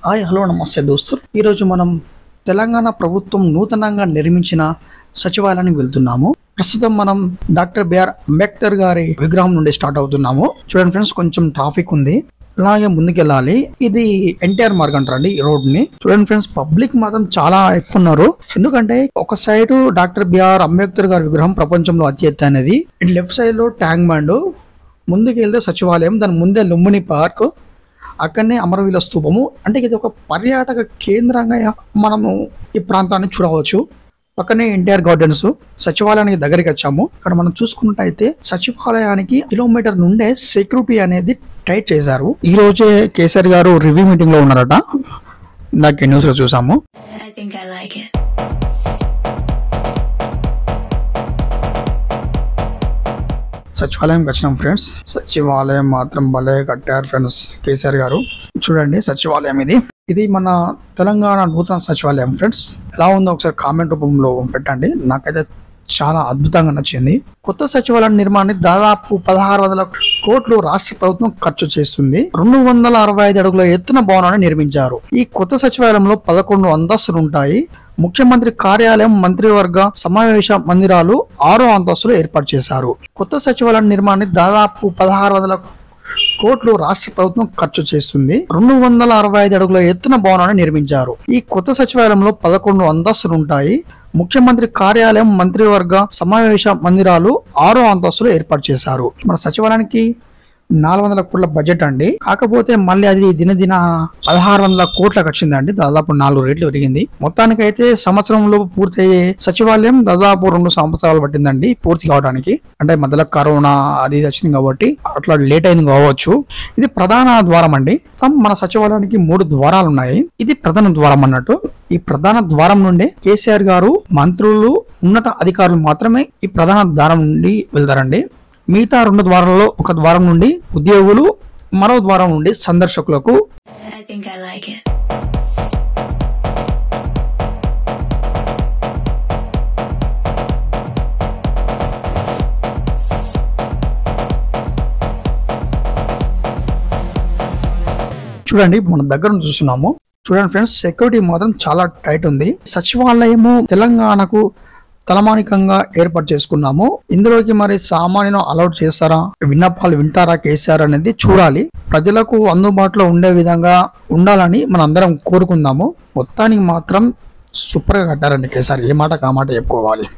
Hi hello నమస్తే దోస్తులు. ఈరోజు మనం తెలంగాణ ప్రభుత్వం నూతనంగా నిర్మించిన సచివాలయానికి వెళ్తున్నాము. ప్రస్తుతం మనం డాక్టర్ బిఆర్ అంబేద్కర్ గారి విగ్రహం నుండి స్టార్ట్ అవుతున్నాము. చూడండి ఫ్రెండ్స్, కొంచెం ట్రాఫిక్ ఉంది, అలాగే ముందుకెళ్ళాలి. ఇది ఎన్టీఆర్ మార్గ్ అంటారండి ఈ రోడ్ ని. చూడండి ఫ్రెండ్స్, పబ్లిక్ మాత్రం చాలా ఎక్కువ ఉన్నారు. ఎందుకంటే ఒక సైడ్ డాక్టర్ బిఆర్ అంబేద్కర్ గారి విగ్రహం ప్రపంచంలో అతి ఎత్తు అనేది, ఇటు లెఫ్ట్ సైడ్ లో ట్యాంక్ బండ్, ముందుకు వెళ్తే సచివాలయం, దాని ముందే లుంబిని పార్క్, అక్కడనే అమరవీల స్తూపము. అంటే ఇది ఒక పర్యాటక కేంద్రంగా మనము ఈ ప్రాంతాన్ని చూడవచ్చు. పక్కనే ఎన్టీఆర్ గార్డెన్స్. సచివాలయానికి దగ్గరికి వచ్చాము. ఇక్కడ మనం చూసుకున్నట్టయితే సచివాలయానికి కిలోమీటర్ నుండే సెక్యూరిటీ అనేది టైట్ చేశారు. ఈ రోజే కేసీఆర్ గారు రివ్యూ మీటింగ్ లో ఉన్నారట, నాకు న్యూస్ లో చూసాము. సచివాలయం వచ్చినాం ఫ్రెండ్స్. సచివాలయం మాత్రం భలే కట్టారు ఫ్రెండ్స్ కేసీఆర్ గారు. చూడండి సచివాలయం ఇది మన తెలంగాణ నూతన సచివాలయం ఫ్రెండ్స్. ఎలా ఉందో ఒకసారి కామెంట్ రూపంలో పెట్టండి. నాకైతే చాలా అద్భుతంగా నచ్చింది. కొత్త సచివాలయం నిర్మాణానికి దాదాపు 1600 కోట్లు రాష్ట్ర ప్రభుత్వం ఖర్చు చేస్తుంది. 265 అడుగుల ఎత్తున భవనాన్ని నిర్మించారు. ఈ కొత్త సచివాలయంలో 11 అంతస్తులు ఉంటాయి. ముఖ్యమంత్రి కార్యాలయం, మంత్రివర్గ సమావేశ మందిరాలు 6వ అంతస్తులు ఏర్పాటు చేశారు. కొత్త సచివాలయం నిర్మాణానికి దాదాపు 1600 కోట్లు రాష్ట్ర ప్రభుత్వం ఖర్చు చేస్తుంది. 265 అడుగుల ఎత్తున భవనాన్ని నిర్మించారు. ఈ కొత్త సచివాలయంలో 11 అంతస్తులు ఉంటాయి. ముఖ్యమంత్రి కార్యాలయం, మంత్రివర్గ సమావేశ మందిరాలు 6వ అంతస్తులు ఏర్పాటు చేశారు. మన సచివాలయానికి 400 కోట్ల బడ్జెట్ అండి. కాకపోతే మళ్ళీ అది దినదిన 1600 కోట్లకు వచ్చిందండి. దాదాపు 4 రెట్లు పెరిగింది. మొత్తానికైతే సంవత్సరంలో పూర్తయ్యే సచివాలయం దాదాపు 2 సంవత్సరాలు పట్టిందండి పూర్తి కావడానికి. అంటే మధ్యలో కరోనా అది వచ్చింది కాబట్టి అట్లా లేట్ అయింది కావచ్చు. ఇది ప్రధాన ద్వారం అండి. మన సచివాలయానికి 3 ద్వారాలు ఉన్నాయి. ఇది ప్రధాన ద్వారం అన్నట్టు. ఈ ప్రధాన ద్వారం నుండి కేసీఆర్ గారు, మంత్రులు, ఉన్నత అధికారులు మాత్రమే ఈ ప్రధాన ద్వారం నుండి వెళ్తారండి. మిగతా 2 ద్వారాల్లో ఒక ద్వారం నుండి ఉద్యోగులు, మరో ద్వారం నుండి సందర్శకులకు. చూడండి మన దగ్గర చూస్తున్నాము. చూడండి ఫ్రెండ్స్, సెక్యూరిటీ మాత్రం చాలా టైట్ ఉంది. సచివాలయము తెలంగాణకు తలమానికంగా ఏర్పాటు చేసుకున్నాము. ఇందులోకి మరి సామాన్యులు అలౌట్ చేస్తారా, విన్నపాలు వింటారా కేసీఆర్ అనేది చూడాలి. ప్రజలకు అందుబాటులో ఉండే విధంగా ఉండాలని మనం అందరం కోరుకుందాము. మొత్తానికి మాత్రం సూపర్ గా కట్టారండి కేసీఆర్. ఏ మాట కామాట చెప్పుకోవాలి.